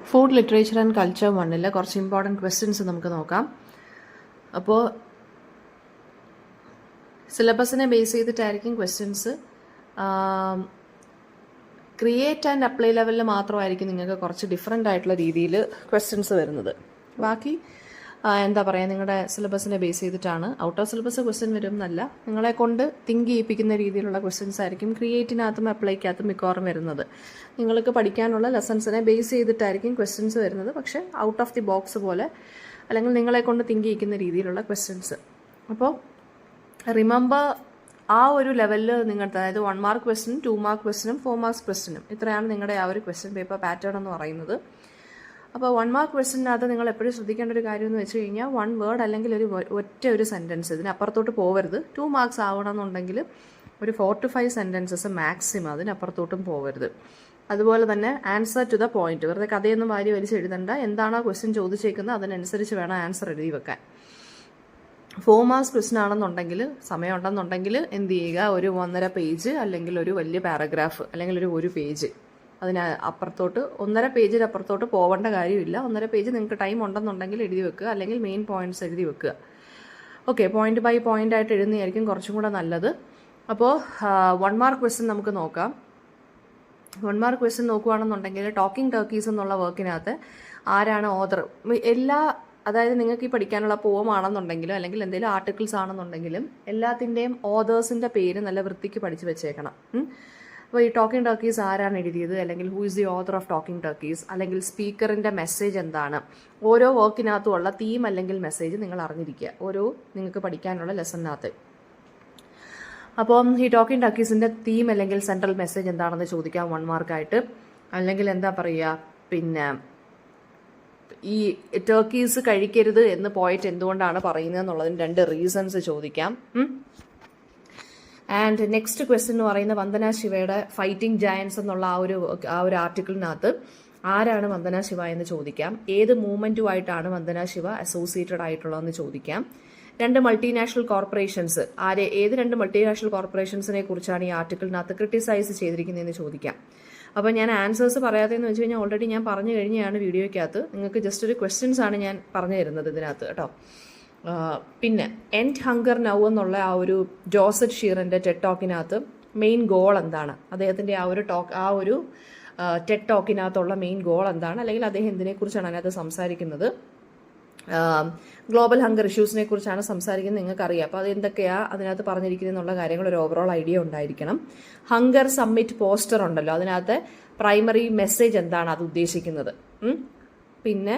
Food literature and culture 1 കുറച്ച് important questions നമുക്ക് നോക്കാം. അപ്പോൾ സിലബസിനെ ബേസ് ചെയ്തിട്ടായിരിക്കും ക്വസ്റ്റ്യൻസ്. ക്രിയേറ്റ് ആൻഡ് അപ്ലൈ ലെവലിൽ മാത്രമായിരിക്കും നിങ്ങൾക്ക് കുറച്ച് ഡിഫറെൻ്റ് ആയിട്ടുള്ള രീതിയിൽ ക്വസ്റ്റ്യൻസ് വരുന്നത്. ബാക്കി എന്താ പറയുക, നിങ്ങളുടെ സിലബസിനെ ബേസ് ചെയ്തിട്ടാണ്. ഔട്ട് ഓഫ് സിലബസ് ക്വസ്റ്റ്യൻ വരും എന്നല്ല, നിങ്ങളെ കൊണ്ട് തിങ്ക് ചെയ്യിപ്പിക്കുന്ന രീതിയിലുള്ള ക്വസ്റ്റ്യൻസ് ആയിരിക്കും ക്രിയേറ്റിനകത്തും അപ്ലൈക്കകത്തും മിക്കവാറും വരുന്നത്. നിങ്ങൾക്ക് പഠിക്കാനുള്ള ലെസൺസിനെ ബേസ് ചെയ്തിട്ടായിരിക്കും ക്വസ്റ്റ്യൻസ് വരുന്നത്. പക്ഷേ ഔട്ട് ഓഫ് ദി ബോക്സ് പോലെ അല്ലെങ്കിൽ നിങ്ങളെ കൊണ്ട് തിങ്ക് ചെയ്യിക്കുന്ന രീതിയിലുള്ള ക്വസ്റ്റ്യൻസ്. അപ്പോൾ റിമെമ്പർ ആ ഒരു ലെവലിൽ നിങ്ങൾക്ക്, അതായത് 1 മാർക്ക് ക്വസ്റ്റ്യനും 2 മാർക്ക് ക്വസ്റ്റ്യനും 4 മാർക്സ് ക്വസ്റ്റ്യനും, ഇത്രയാണ് നിങ്ങളുടെ ആ ഒരു ക്വസ്റ്റ്യൻ പേപ്പർ പാറ്റേൺ എന്ന് പറയുന്നത്. അപ്പോൾ 1 മാർക്ക് ക്വസ്റ്റ്യനകത്ത് നിങ്ങൾ എപ്പോഴും ശ്രദ്ധിക്കേണ്ട ഒരു കാര്യം എന്ന് വെച്ച് കഴിഞ്ഞാൽ 1 വേർഡ് അല്ലെങ്കിൽ ഒരു സെൻറ്റൻസ്, ഇതിനപ്പുറത്തോട്ട് പോകരുത്. 2 മാർക്സ് ആവണമെന്നുണ്ടെങ്കിൽ ഒരു 4 to 5 സെൻറ്റൻസസ് മാക്സിമം, അതിനപ്പുറത്തോട്ടും പോകരുത്. അതുപോലെ തന്നെ ആൻസർ ടു ദ പോയിന്റ്, വെറുതെ കഥയൊന്നും വാരി വലിച്ച് എഴുതണ്ട. എന്താണോ ക്വസ്റ്റ്യൻ ചോദിച്ചേക്കുന്നത് അതിനനുസരിച്ച് വേണം ആൻസർ എഴുതി വെക്കാൻ. 4 മാർക്സ് ക്വസ്റ്റ്യൻ ആണെന്നുണ്ടെങ്കിൽ, സമയം ഉണ്ടെന്നുണ്ടെങ്കിൽ എന്ത് ചെയ്യുക, ഒരു 1.5 പേജ് അല്ലെങ്കിൽ ഒരു വലിയ പാരഗ്രാഫ് അല്ലെങ്കിൽ ഒരു പേജ്, അതിന് അപ്പുറത്തോട്ട് 1.5 പേജിന് അപ്പുറത്തോട്ട് പോകേണ്ട കാര്യമില്ല. 1.5 പേജ് നിങ്ങൾക്ക് ടൈം ഉണ്ടെന്നുണ്ടെങ്കിൽ എഴുതി വെക്കുക, അല്ലെങ്കിൽ മെയിൻ പോയിന്റ്സ് എഴുതി വെക്കുക. ഓക്കെ, പോയിന്റ് ബൈ പോയിന്റ് ആയിട്ട് എഴുതുന്നതായിരിക്കും കുറച്ചും കൂടെ നല്ലത്. അപ്പോൾ 1 മാർക്ക് ക്വസ്റ്റ്യൻ നമുക്ക് നോക്കാം. 1 മാർക്ക് ക്വസ്റ്റ്യൻ നോക്കുകയാണെന്നുണ്ടെങ്കിൽ ടോക്കിംഗ് ടർക്കീസ് എന്നുള്ള വർക്കിനകത്ത് ആരാണ് ഓതർ, അതായത് നിങ്ങൾക്ക് ഈ പഠിക്കാനുള്ള പോം ആണെന്നുണ്ടെങ്കിലും അല്ലെങ്കിൽ എന്തെങ്കിലും ആർട്ടിക്കിൾസ് ആണെന്നുണ്ടെങ്കിലും എല്ലാത്തിൻ്റെയും ഓതേഴ്സിൻ്റെ പേര് നല്ല വൃത്തിക്ക് പഠിച്ച് വെച്ചേക്കണം. അപ്പോൾ ഈ ടോക്കിംഗ് ടർക്കീസ് ആരാണ് എഴുതിയത്, അല്ലെങ്കിൽ who is the author of talking turkeys, അല്ലെങ്കിൽ സ്പീക്കറിൻ്റെ മെസ്സേജ് എന്താണ്, ഓരോ വർക്കിനകത്തുമുള്ള തീം അല്ലെങ്കിൽ മെസ്സേജ് നിങ്ങൾ അറിഞ്ഞിരിക്കുക ഓരോ നിങ്ങൾക്ക് പഠിക്കാനുള്ള ലെസണിനകത്ത്. അപ്പം ഈ ടോക്കിംഗ് ടർക്കീസിൻ്റെ തീം അല്ലെങ്കിൽ സെൻട്രൽ മെസ്സേജ് എന്താണെന്ന് ചോദിക്കാം 1 മാർക്കായിട്ട്. അല്ലെങ്കിൽ എന്താ പറയുക, പിന്നെ ഈ ടർക്കീസ് കഴിക്കരുത് എന്ന് പോയിട്ട് എന്തുകൊണ്ടാണ് പറയുന്നത് എന്നുള്ളതിന് 2 റീസൺസ് ചോദിക്കാം. ആൻഡ് നെക്സ്റ്റ് ക്വസ്റ്റ്യൻ എന്ന് പറയുന്നത് വന്ദന ശിവയുടെ ഫൈറ്റിംഗ് ജയൻസ് എന്നുള്ള ആ ഒരു ആർട്ടിക്കിളിനകത്ത് ആരാണ് വന്ദന ശിവ എന്ന് ചോദിക്കാം. ഏത് മൂവ്മെന്റുമായിട്ടാണ് വന്ദന ശിവ അസോസിയേറ്റഡ് ആയിട്ടുള്ളതെന്ന് ചോദിക്കാം. 2 മൾട്ടിനാഷണൽ കോർപ്പറേഷൻസ്, ഏത് 2 മൾട്ടിനാഷണൽ കോർപ്പറേഷൻസിനെ കുറിച്ചാണ് ഈ ആർട്ടിക്കിളിനകത്ത് ക്രിട്ടിസൈസ് ചെയ്തിരിക്കുന്നതെന്ന് ചോദിക്കാം. അപ്പോൾ ഞാൻ ആൻസേഴ്സ് പറയാത്തതെന്ന് വെച്ച് കഴിഞ്ഞാൽ ഓൾറെഡി ഞാൻ പറഞ്ഞു കഴിഞ്ഞാണ് വീഡിയോയ്ക്കകത്ത്. നിങ്ങൾക്ക് ജസ്റ്റ് ഒരു ക്വസ്റ്റ്യൻസ് ആണ് ഞാൻ പറഞ്ഞു തരുന്നത് ഇതിനകത്ത് കേട്ടോ. പിന്നെ എൻഡ് ഹങ്കർ നൗ എന്നുള്ള ആ ഒരു ജോസഫ് ഷീറിൻ്റെ ടെഡ് ടോക്കിനകത്ത് മെയിൻ ഗോൾ എന്താണ്, അദ്ദേഹത്തിൻ്റെ ആ ഒരു ടെഡ് ടോക്കിനകത്തുള്ള മെയിൻ ഗോൾ എന്താണ്, അല്ലെങ്കിൽ അദ്ദേഹം എന്തിനെക്കുറിച്ചാണ് അതിനകത്ത് സംസാരിക്കുന്നത്. ഗ്ലോബൽ ഹങ്കർ ഇഷ്യൂസിനെ കുറിച്ചാണ് സംസാരിക്കുന്നത്, നിങ്ങൾക്കറിയാം. അപ്പോൾ അത് എന്തൊക്കെയാണ് അതിനകത്ത് പറഞ്ഞിരിക്കുന്നത് എന്നുള്ള കാര്യങ്ങൾ ഒരു ഓവറോൾ ഐഡിയ ഉണ്ടായിരിക്കണം. ഹങ്കർ സമ്മിറ്റ് പോസ്റ്റർ ഉണ്ടല്ലോ, അതിനകത്ത് പ്രൈമറി മെസ്സേജ് എന്താണ് അത് ഉദ്ദേശിക്കുന്നത്. പിന്നെ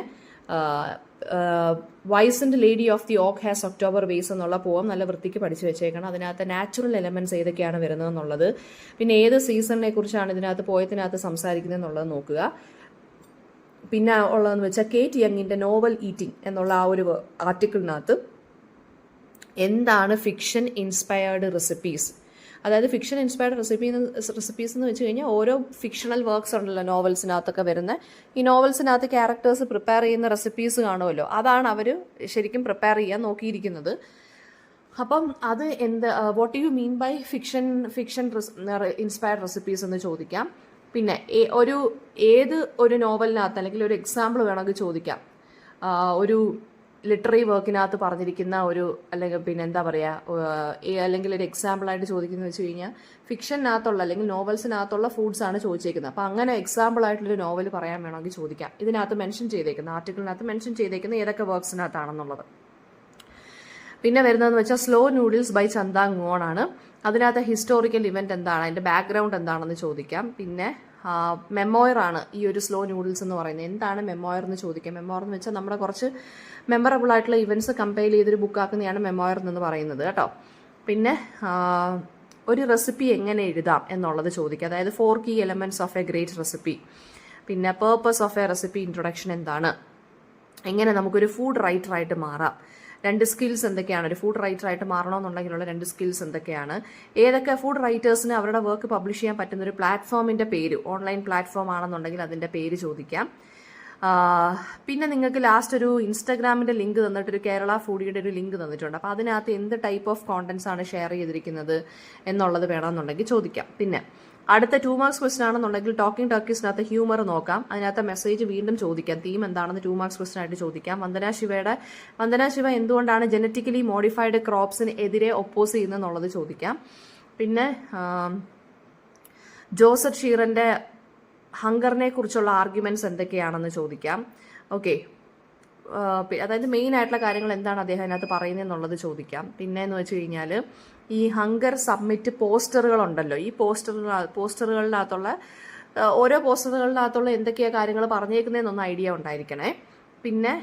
wise and lady of the oak has October ways എന്നുള്ള പോം നല്ല വൃത്തിക്ക് പഠിച്ചു വെച്ചേക്കണം. അതിനകത്ത് നാച്ചുറൽ എലമെന്റ്സ് ഏതൊക്കെയാണ് വരുന്നത് എന്നുള്ളത്, പിന്നെ ഏത് സീസണിനെ കുറിച്ചാണ് ഇതിനകത്ത് പോയത്തിനകത്ത് സംസാരിക്കുന്നത് എന്നുള്ളത് നോക്കുക. പിന്നെ ഉള്ളതെന്ന് വെച്ചാൽ കേറ്റ് യങ്ങിന്റെ നോവൽ ഈറ്റിംഗ് എന്നുള്ള ആ ഒരു ആർട്ടിക്കിളിനകത്ത് എന്താണ് ഫിക്ഷൻ ഇൻസ്പയർഡ് റെസിപ്പീസ്, അതായത് ഫിക്ഷൻ ഇൻസ്പയർഡ് റെസിപ്പീസ് എന്ന് വെച്ച് കഴിഞ്ഞാൽ ഓരോ ഫിക്ഷണൽ വർക്ക്സ് ഉണ്ടല്ലോ നോവൽസിനകത്തൊക്കെ വരുന്ന, ഈ നോവൽസിനകത്ത് ക്യാരക്ടേഴ്സ് പ്രിപ്പയർ ചെയ്യുന്ന റെസിപ്പീസ് കാണുമല്ലോ, അതാണ് അവർ ശരിക്കും പ്രിപ്പയർ ചെയ്യാൻ നോക്കിയിരിക്കുന്നത്. അപ്പം അത് what you mean by fiction inspired recipes എന്ന് ചോദിക്കാം. പിന്നെ ഒരു നോവലിനകത്ത് അല്ലെങ്കിൽ ഒരു എക്സാമ്പിൾ വേണമെങ്കിൽ ചോദിക്കാം. ഒരു ലിറ്റററി വർക്കിനകത്ത് പറഞ്ഞിരിക്കുന്ന അല്ലെങ്കിൽ പിന്നെ എന്താ പറയുക, അല്ലെങ്കിൽ ഒരു എക്സാമ്പിളായിട്ട് ചോദിക്കുന്നത് വെച്ച് കഴിഞ്ഞാൽ ഫിക്ഷനകത്തുള്ള അല്ലെങ്കിൽ നോവൽസിനകത്തുള്ള ഫുഡ്സ് ആണ് ചോദിച്ചേക്കുന്നത്. അപ്പോൾ അങ്ങനെ എക്സാമ്പിൾ ആയിട്ടുള്ളൊരു നോവൽ പറയാൻ വേണമെങ്കിൽ ചോദിക്കാം. ഇതിനകത്ത് മെൻഷൻ ചെയ്തേക്കുന്ന ആർട്ടിക്കിളിനകത്ത് മെൻഷൻ ചെയ്തേക്കുന്ന ഏതൊക്കെ വർക്ക്സിനകത്താണെന്നുള്ളത്. പിന്നെ വരുന്നതെന്ന് വെച്ചാൽ സ്ലോ നൂഡിൽസ് ബൈ ചന്താങ് മോൺ ആണ്. അതിനകത്ത് ഹിസ്റ്റോറിക്കൽ ഇവന്റ് എന്താണ്, അതിന്റെ ബാക്ക്ഗ്രൗണ്ട് എന്താണെന്ന് ചോദിക്കാം. പിന്നെ മെമ്മോയർ ആണ് ഈ ഒരു സ്ലോ നൂഡിൽസ് എന്ന് പറയുന്നത്. എന്താണ് മെമ്മോയർ എന്ന് ചോദിക്കാം. മെമ്മോയർ എന്ന് വെച്ചാൽ നമ്മുടെ കുറച്ച് മെമ്മറബിൾ ആയിട്ടുള്ള ഇവന്റ്സ് കമ്പൈൽ ചെയ്തൊരു ബുക്കാക്കുന്നതാണ് മെമ്മോയർ എന്ന് പറയുന്നത് കേട്ടോ. പിന്നെ ഒരു റെസിപ്പി എങ്ങനെ എഴുതാം എന്നുള്ളത് ചോദിക്കാം. അതായത് 4 key elements of a great recipe. പിന്നെ purpose of a recipe introduction എന്താണ്, എങ്ങനെ നമുക്കൊരു ഫുഡ് റൈറ്ററായിട്ട് മാറാം, 2 സ്കിൽസ് എന്തൊക്കെയാണ്, ഒരു ഫുഡ് റൈറ്ററായിട്ട് മാറണമെന്നുണ്ടെങ്കിലുള്ള 2 സ്കിൽസ് എന്തൊക്കെയാണ്, ഏതൊക്കെ ഫുഡ് റൈറ്റേഴ്സിന് അവരുടെ വർക്ക് പബ്ലിഷ് ചെയ്യാൻ പറ്റുന്ന ഒരു പ്ലാറ്റ്ഫോമിന്റെ പേര്, ഓൺലൈൻ പ്ലാറ്റ്ഫോം ആണെന്നുണ്ടെങ്കിൽ അതിന്റെ പേര് ചോദിക്കാം. പിന്നെ നിങ്ങൾക്ക് ലാസ്റ്റ് ഒരു ഇൻസ്റ്റാഗ്രാമിന്റെ ലിങ്ക് തന്നിട്ട് ഒരു കേരള ഫുഡിയുടെ ഒരു ലിങ്ക് തന്നിട്ടുണ്ട്. അപ്പോൾ അതിനകത്ത് എന്ത് ടൈപ്പ് ഓഫ് കോണ്ടന്റ്സ് ആണ് ഷെയർ ചെയ്തിരിക്കുന്നത് എന്നുള്ളത് വേണമെന്നുണ്ടെങ്കിൽ ചോദിക്കാം. പിന്നെ അടുത്ത 2 മാർക്സ് ക്വസ്റ്റൻ ആണെന്നുണ്ടെങ്കിൽ ടോക്കിംഗ് ടർക്കീസിനകത്ത് ഹ്യൂമർ നോക്കാം. അതിനകത്ത് മെസ്സേജ് വീണ്ടും ചോദിക്കാം. തീം എന്താണെന്ന് 2 മാർക്സ് ക്വസ്റ്റൻ ആയിട്ട് ചോദിക്കാം. വന്ദന ശിവ എന്തുകൊണ്ടാണ് ജനറ്റിക്കലി മോഡിഫൈഡ് ക്രോപ്സിന് എതിരെ ഒപ്പോസ് ചെയ്യുന്നതെന്നുള്ളത് ചോദിക്കാം. പിന്നെ ജോസഫ് ഷീറിന്റെ ഹങ്കറിനെ കുറിച്ചുള്ള ആർഗ്യുമെന്റ്സ് എന്തൊക്കെയാണെന്ന് ചോദിക്കാം. ഓക്കെ, അതായത് മെയിൻ ആയിട്ടുള്ള കാര്യങ്ങൾ എന്താണ് അദ്ദേഹം അതിനകത്ത് പറയുന്നതെന്നുള്ളത് ചോദിക്കാം. പിന്നെ എന്ന് വെച്ച് കഴിഞ്ഞാൽ ഈ ഹങ്കർ സബ്മിറ്റ് പോസ്റ്ററുകളുണ്ടല്ലോ, ഈ പോസ്റ്ററുകളിനകത്തുള്ള ഓരോ പോസ്റ്ററുകളിനകത്തുള്ള എന്തൊക്കെയാണ് കാര്യങ്ങൾ പറഞ്ഞേക്കുന്നതെന്നൊന്ന് ഐഡിയ ഉണ്ടായിരിക്കണേ. പിന്നെ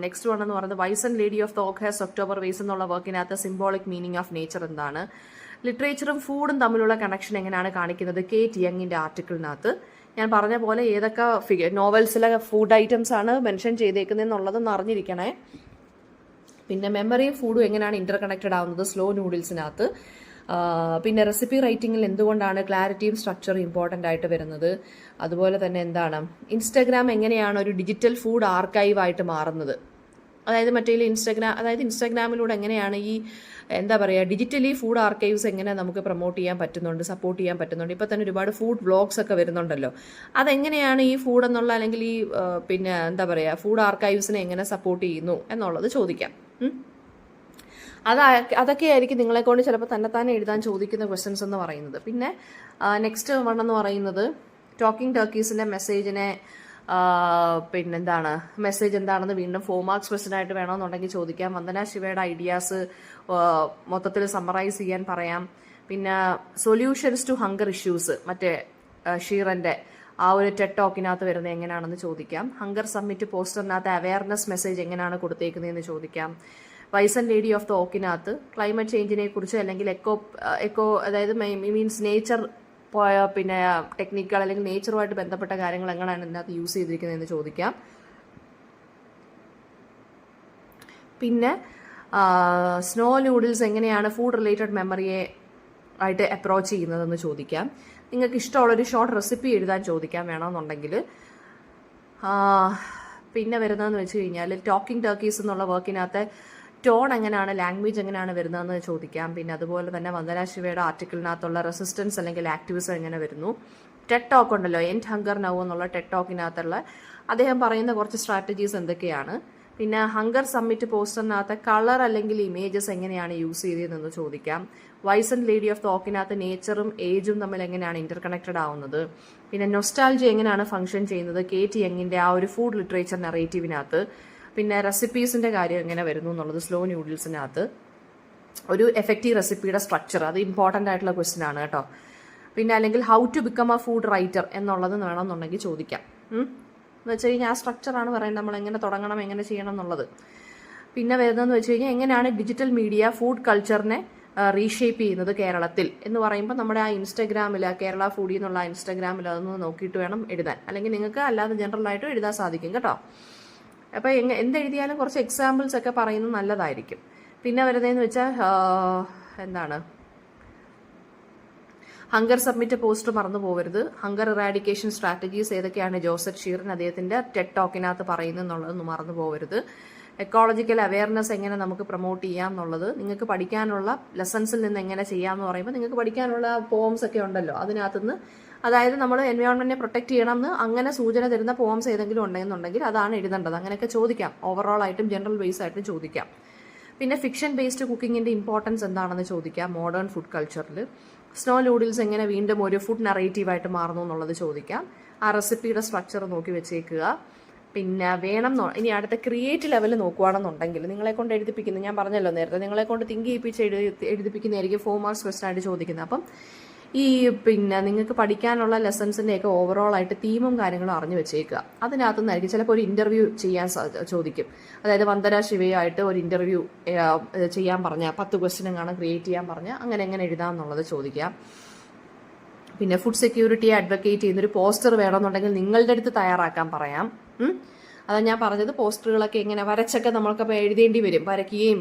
നെക്സ്റ്റ് വൺ എന്ന് പറയുന്നത് wise and lady of the oakers October ways എന്നുള്ള വർക്കിനകത്ത് സിംബോളിക് മീനിങ് ഓഫ് നേച്ചർ എന്താണ്, ലിറ്ററേച്ചറും ഫുഡും തമ്മിലുള്ള കണക്ഷൻ എങ്ങനെയാണ് കാണിക്കുന്നത് കേറ്റ് യങ്ങിന്റെ ആർട്ടിക്കിളിനകത്ത്. ഞാൻ പറഞ്ഞ പോലെ ഏതൊക്കെ നോവൽസിലെ ഫുഡ് ഐറ്റംസ് ആണ് മെൻഷൻ ചെയ്തേക്കുന്നതെന്നുള്ളതെന്ന് അറിഞ്ഞിരിക്കണേ. പിന്നെ മെമ്മറിയും ഫുഡും എങ്ങനെയാണ് ഇന്റർ കണക്റ്റഡ് ആവുന്നത് സ്ലോ നൂഡിൽസിനകത്ത്. പിന്നെ റെസിപ്പി റൈറ്റിങ്ങിൽ എന്തുകൊണ്ടാണ് ക്ലാരിറ്റിയും സ്ട്രക്ചറും ഇമ്പോർട്ടൻ്റ് ആയിട്ട് വരുന്നത്. അതുപോലെ തന്നെ എന്താണ് ഇൻസ്റ്റാഗ്രാം എങ്ങനെയാണ് ഒരു ഡിജിറ്റൽ ഫുഡ് ആർക്കൈവ് ആയിട്ട് മാറുന്നത്. അതായത് ഇൻസ്റ്റാഗ്രാമിലൂടെ എങ്ങനെയാണ് ഈ എന്താ പറയുക ഡിജിറ്റലി ഫുഡ് ആർക്കൈവ്സ് എങ്ങനെ നമുക്ക് പ്രൊമോട്ട് ചെയ്യാൻ പറ്റുന്നുണ്ട്, സപ്പോർട്ട് ചെയ്യാൻ പറ്റുന്നുണ്ട്. ഇപ്പോൾ തന്നെ ഒരുപാട് ഫുഡ് വ്ളോഗ്സ് ഒക്കെ വരുന്നുണ്ടല്ലോ. അതെങ്ങനെയാണ് ഈ ഫുഡ് എന്നുള്ള അല്ലെങ്കിൽ ഈ പിന്നെ എന്താ പറയുക ഫുഡ് ആർക്കൈവ്സിനെ എങ്ങനെ സപ്പോർട്ട് ചെയ്യുന്നു എന്നുള്ളത് ചോദിക്കാം. അതൊക്കെയായിരിക്കും നിങ്ങളെ കൊണ്ട് ചിലപ്പോൾ തന്നെ എഴുതാൻ ചോദിക്കുന്ന ക്വസ്റ്റ്യൻസ് എന്ന് പറയുന്നത്. പിന്നെ നെക്സ്റ്റ് വൺ എന്ന് പറയുന്നത് ടോക്കിംഗ് ടർക്കീസിന്റെ മെസ്സേജിനെ പിന്നെന്താണ് മെസ്സേജ് എന്താണെന്ന് വീണ്ടും 4 മാർക്സ് ക്വസ്റ്റ്യൻ ആയിട്ട് വേണമെന്നുണ്ടെങ്കിൽ ചോദിക്കാം. വന്ദന ശിവയുടെ ഐഡിയാസ് മൊത്തത്തിൽ സമ്മറൈസ് ചെയ്യാൻ പറയാം. പിന്നെ സൊല്യൂഷൻസ് ടു ഹങ്കർ ഇഷ്യൂസ് മറ്റേ ഷീറന്റെ ആ ഒരു ടെഡ് ടോക്കിനകത്ത് വരുന്നത് എങ്ങനെയാണെന്ന് ചോദിക്കാം. ഹങ്കർ സമ്മിറ്റ് പോസ്റ്ററിനകത്ത് അവയർനെസ് മെസ്സേജ് എങ്ങനെയാണ് കൊടുത്തേക്കുന്നതെന്ന് ചോദിക്കാം. Wise and lady of the ഓക്കിനകത്ത് ക്ലൈമറ്റ് ചേഞ്ചിനെ കുറിച്ച് അല്ലെങ്കിൽ എക്കോ അതായത് മീൻസ് നേച്ചർ പിന്നെ ടെക്നിക്കുകൾ അല്ലെങ്കിൽ നേച്ചറുമായിട്ട് ബന്ധപ്പെട്ട കാര്യങ്ങൾ എങ്ങനെയാണ് ഇതിനകത്ത് യൂസ് ചെയ്തിരിക്കുന്നതെന്ന് ചോദിക്കാം. പിന്നെ സ്നോ നൂഡിൽസ് എങ്ങനെയാണ് ഫുഡ് റിലേറ്റഡ് മെമ്മറിയെ ആയിട്ട് അപ്രോച്ച് ചെയ്യുന്നതെന്ന് ചോദിക്കാം. നിങ്ങൾക്ക് ഇഷ്ടമുള്ളൊരു ഷോർട്ട് റെസിപ്പി എഴുതാൻ ചോദിക്കാം വേണമെന്നുണ്ടെങ്കിൽ. പിന്നെ വരുന്നതെന്ന് വെച്ച് കഴിഞ്ഞാൽ ടോക്കിംഗ് ടർക്കീസ് എന്നുള്ള വർക്കിനകത്ത് ടോൺ എങ്ങനെയാണ് ലാംഗ്വേജ് എങ്ങനെയാണ് വരുന്നതെന്ന് ചോദിക്കാം. പിന്നെ അതുപോലെ തന്നെ വന്ദന ശിവയുടെ ആർട്ടിക്കിളിനകത്തുള്ള റെസിസ്റ്റൻസ് അല്ലെങ്കിൽ ആക്ടിവിസം എങ്ങനെ വരുന്നു. ടെഡ് ടോക്ക് ഉണ്ടല്ലോ എൻഡ് ഹങ്കർ നൗ എന്നുള്ള ടെഡ് ടോക്കിനകത്തുള്ള അദ്ദേഹം പറയുന്ന കുറച്ച് സ്ട്രാറ്റജീസ് എന്തൊക്കെയാണ്. പിന്നെ ഹങ്കർ സമ്മിറ്റ് പോസ്റ്ററിനകത്ത് കളർ അല്ലെങ്കിൽ ഇമേജസ് എങ്ങനെയാണ് യൂസ് ചെയ്തതെന്ന് ചോദിക്കാം. വൈസ് ആൻഡ് ലേഡി ഓഫ് തോക്കിനകത്ത് നേച്ചറും ഏജും തമ്മിൽ എങ്ങനെയാണ് ഇന്റർ കണക്റ്റഡ് ആവുന്നത്. പിന്നെ നൊസ്റ്റാൾജി എങ്ങനെയാണ് ഫംഗ്ഷൻ ചെയ്യുന്നത് കേറ്റ് യങ്ങിന്റെ ആ ഒരു ഫുഡ് ലിറ്ററേച്ചർ നറേറ്റീവിനകത്ത്. പിന്നെ റെസിപ്പീസിന്റെ കാര്യം എങ്ങനെ വരുന്നു എന്നുള്ളത് സ്ലോ നൂഡിൽസിനകത്ത്. ഒരു എഫക്റ്റീവ് റെസിപ്പിയുടെ സ്ട്രക്ചർ അത് ഇമ്പോർട്ടൻ്റ് ആയിട്ടുള്ള ക്വസ്റ്റ്യൻ ആണ് കേട്ടോ. പിന്നെ അല്ലെങ്കിൽ how to become a food writer എന്നുള്ളത് വേണമെന്നുണ്ടെങ്കിൽ ചോദിക്കാം. എന്ന് വെച്ച് കഴിഞ്ഞാൽ ആ സ്ട്രക്ചറാണ് പറയുന്നത് നമ്മൾ എങ്ങനെ തുടങ്ങണം എങ്ങനെ ചെയ്യണം എന്നുള്ളത്. പിന്നെ വരുന്നതെന്ന് വെച്ച് കഴിഞ്ഞാൽ എങ്ങനെയാണ് ഡിജിറ്റൽ മീഡിയ ഫുഡ് കൾച്ചറിനെ റീഷേപ്പ് ചെയ്യുന്നത് കേരളത്തിൽ എന്ന് പറയുമ്പോൾ നമ്മുടെ ആ ഇൻസ്റ്റാഗ്രാമിൽ കേരള ഫുഡി എന്നുള്ള ഇൻസ്റ്റാഗ്രാമിൽ അതൊന്ന് നോക്കിയിട്ട് വേണം എഴുതാൻ. അല്ലെങ്കിൽ നിങ്ങൾക്ക് അല്ലാതെ ജനറലായിട്ടും എഴുതാൻ സാധിക്കും കേട്ടോ. അപ്പോൾ എന്തെഴുതിയാലും കുറച്ച് എക്സാമ്പിൾസ് ഒക്കെ പറയുന്നത് നല്ലതായിരിക്കും. പിന്നെ വരുന്നതെന്ന് വെച്ചാൽ എന്താണ് ഹങ്കർ സബ്മിറ്റ് പോസ്റ്റർ മറന്നു പോകരുത്. ഹങ്കർ ഇറാഡിക്കേഷൻ സ്ട്രാറ്റജീസ് ഏതൊക്കെയാണ് ജോസഫ് ഷീറിൻ അദ്ദേഹത്തിന്റെ ടെഡ് ടോക്കിനകത്ത് പറയുന്നതെന്നുള്ളതൊന്നും മറന്നു പോകരുത്. എക്കോളജിക്കൽ അവയർനെസ് എങ്ങനെ നമുക്ക് പ്രൊമോട്ട് ചെയ്യാം എന്നുള്ളത് നിങ്ങൾക്ക് പഠിക്കാനുള്ള ലെസൺസിൽ നിന്ന് എങ്ങനെ ചെയ്യാമെന്ന് പറയുമ്പോൾ നിങ്ങൾക്ക് പഠിക്കാനുള്ള പോംസ് ഒക്കെ ഉണ്ടല്ലോ അതിനകത്തുനിന്ന്. അതായത് നമ്മൾ എൻവയോൺമെന്റിനെ പ്രൊട്ടക്ട് ചെയ്യണം എന്ന് അങ്ങനെ സൂചന തരുന്ന പോംസ് ഏതെങ്കിലും ഉണ്ടെന്നുണ്ടെങ്കിൽ അതാണ് എഴുതേണ്ടത്. അങ്ങനെയൊക്കെ ചോദിക്കാം. ഓവറോൾ ആയിട്ടും ജനറൽ ബേസ് ആയിട്ടും ചോദിക്കാം. പിന്നെ ഫിക്ഷൻ ബേസ്ഡ് കുക്കിങ്ങിന്റെ ഇമ്പോർട്ടൻസ് എന്താണെന്ന് ചോദിക്കാം. മോഡേൺ ഫുഡ് കൾച്ചറിൽ സ്നോ നൂഡിൽസ് എങ്ങനെ വീണ്ടും ഒരു ഫുഡ് നറേറ്റീവായിട്ട് മാറുന്നു എന്നുള്ളത് ചോദിക്കാം. ആ റെസിപ്പിയുടെ സ്ട്രക്ചർ നോക്കി വെച്ചേക്കുക. പിന്നെ ഇനി അടുത്ത ക്രിയേറ്റ് ലെവൽ നോക്കുകയാണെന്നുണ്ടെങ്കിൽ നിങ്ങളെ കൊണ്ട് എഴുതിപ്പിക്കുന്നത് ഞാൻ പറഞ്ഞല്ലോ നേരത്തെ നിങ്ങളെ കൊണ്ട് തിങ്ക് ചെയ്യിപ്പിച്ച് എഴുതിപ്പിക്കുന്നതായിരിക്കും 4 മാർക്സ് ക്വസ്റ്റൻ ആയിട്ട് ചോദിക്കുന്നത്. അപ്പം ഈ പിന്നെ നിങ്ങൾക്ക് പഠിക്കാനുള്ള ലെസൺസിൻ്റെയൊക്കെ ഓവറോൾ ആയിട്ട് തീമും കാര്യങ്ങളും അറിഞ്ഞു വെച്ചേക്കുക. അതിനകത്തു നിന്നായിരിക്കും ചിലപ്പോൾ ഒരു ഇന്റർവ്യൂ ചെയ്യാൻ ചോദിക്കും. അതായത് വന്ദന ശിവയായിട്ട് ഒരു ഇന്റർവ്യൂ ചെയ്യാൻ പറഞ്ഞാൽ 10 ക്വസ്റ്റ്യനും കാണാൻ ക്രിയേറ്റ് ചെയ്യാൻ പറഞ്ഞാൽ അങ്ങനെ എങ്ങനെ എഴുതാമെന്നുള്ളത് ചോദിക്കാം. പിന്നെ ഫുഡ് സെക്യൂരിറ്റിയെ അഡ്വക്കേറ്റ് ചെയ്യുന്നൊരു പോസ്റ്റർ വേണമെന്നുണ്ടെങ്കിൽ നിങ്ങളുടെ അടുത്ത് തയ്യാറാക്കാൻ പറയാം. അതാ ഞാൻ പറഞ്ഞത് പോസ്റ്ററുകളൊക്കെ ഇങ്ങനെ വരച്ചൊക്കെ നമ്മൾക്കപ്പോൾ എഴുതേണ്ടി വരും. വരയ്ക്കുകയും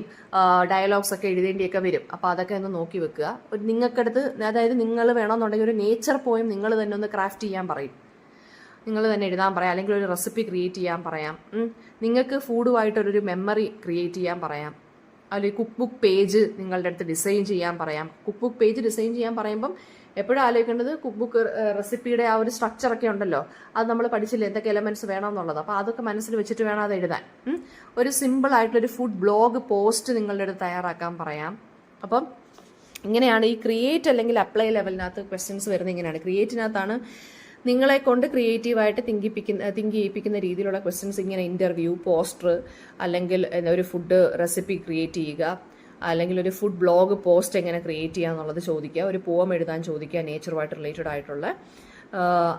ഡയലോഗ്സ് ഒക്കെ എഴുതേണ്ടിയൊക്കെ വരും. അപ്പോൾ അതൊക്കെ ഒന്ന് നോക്കി വെക്കുക. നിങ്ങൾക്കടുത്ത് അതായത് നിങ്ങൾ വേണമെന്നുണ്ടെങ്കിൽ ഒരു നേച്ചർ പോയം നിങ്ങൾ തന്നെ ഒന്ന് ക്രാഫ്റ്റ് ചെയ്യാൻ പറയും. നിങ്ങൾ തന്നെ എഴുതാൻ പറയാം. അല്ലെങ്കിൽ ഒരു റെസിപ്പി ക്രിയേറ്റ് ചെയ്യാൻ പറയാം. നിങ്ങൾക്ക് ഫുഡുമായിട്ടൊരു മെമ്മറി ക്രിയേറ്റ് ചെയ്യാൻ പറയാം. അല്ലെങ്കിൽ കുക്ക് ബുക്ക് പേജ് നിങ്ങളുടെ അടുത്ത് ഡിസൈൻ ചെയ്യാൻ പറയാം. കുക്ക് ബുക്ക് പേജ് ഡിസൈൻ ചെയ്യാൻ പറയുമ്പം എപ്പോഴും ആലോചിക്കേണ്ടത് കുക്ക് ബുക്ക് റെസിപ്പിയുടെ ആ ഒരു സ്ട്രക്ചറൊക്കെ ഉണ്ടല്ലോ, അത് നമ്മൾ പഠിച്ചില്ലേ എന്തൊക്കെ എലമെന്റ്സ് വേണമെന്നുള്ളത്. അപ്പോൾ അതൊക്കെ മനസ്സിൽ വെച്ചിട്ട് വേണം അത് എഴുതാൻ. ഒരു സിമ്പിൾ ആയിട്ടുള്ളൊരു ഫുഡ് ബ്ലോഗ് പോസ്റ്റ് നിങ്ങളുടെ അടുത്ത് തയ്യാറാക്കാൻ പറയാം. അപ്പം ഇങ്ങനെയാണ് ഈ ക്രിയേറ്റ് അല്ലെങ്കിൽ അപ്ലൈ ലെവലിനകത്ത് ക്വസ്റ്റ്യൻസ് വരുന്നത്. ഇങ്ങനെയാണ് ക്രിയേറ്റിനകത്താണ് നിങ്ങളെ കൊണ്ട് ക്രിയേറ്റീവായിട്ട് തിങ്ക് ചെയ്യിപ്പിക്കുന്ന രീതിയിലുള്ള ക്വസ്റ്റ്യൻസ്. ഇങ്ങനെ ഇൻ്റർവ്യൂ, പോസ്റ്റർ, അല്ലെങ്കിൽ ഒരു ഫുഡ് റെസിപ്പി ക്രിയേറ്റ് ചെയ്യുക, അല്ലെങ്കിൽ ഒരു ഫുഡ് ബ്ലോഗ് പോസ്റ്റ് എങ്ങനെ ക്രിയേറ്റ് ചെയ്യുക എന്നുള്ളത് ചോദിക്കുക, ഒരു പോം എഴുതാൻ ചോദിക്കുക, നേച്ചറുമായിട്ട് റിലേറ്റഡ് ആയിട്ടുള്ള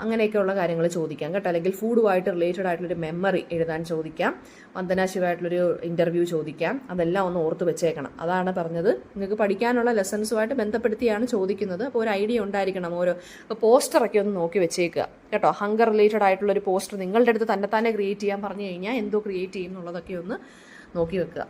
അങ്ങനെയൊക്കെയുള്ള കാര്യങ്ങൾ ചോദിക്കാം കേട്ടോ. അല്ലെങ്കിൽ ഫുഡുമായിട്ട് റിലേറ്റഡ് ആയിട്ടുള്ളൊരു മെമ്മറി എഴുതാൻ ചോദിക്കാം, വന്ദനാശിവമായിട്ടുള്ളൊരു ഇൻ്റർവ്യൂ ചോദിക്കാം. അതെല്ലാം ഒന്ന് ഓർത്ത് വെച്ചേക്കണം. അതാണ് പറഞ്ഞത്, നിങ്ങൾക്ക് പഠിക്കാനുള്ള ലെസൺസുമായിട്ട് ബന്ധപ്പെടുത്തിയാണ് ചോദിക്കുന്നത്. അപ്പോൾ ഒരു ഐഡിയ ഉണ്ടായിരിക്കണം. ഓരോ പോസ്റ്ററൊക്കെ ഒന്ന് നോക്കി വെച്ചേക്കുക കേട്ടോ. ഹങ്കർ റിലേറ്റഡ് ആയിട്ടുള്ളൊരു പോസ്റ്റർ നിങ്ങളുടെ അടുത്ത് തന്നെ ക്രിയേറ്റ് ചെയ്യാൻ പറഞ്ഞു കഴിഞ്ഞാൽ എന്തോ ക്രിയേറ്റ് ചെയ്യും എന്നുള്ളതൊക്കെ ഒന്ന് നോക്കി വെക്കുക.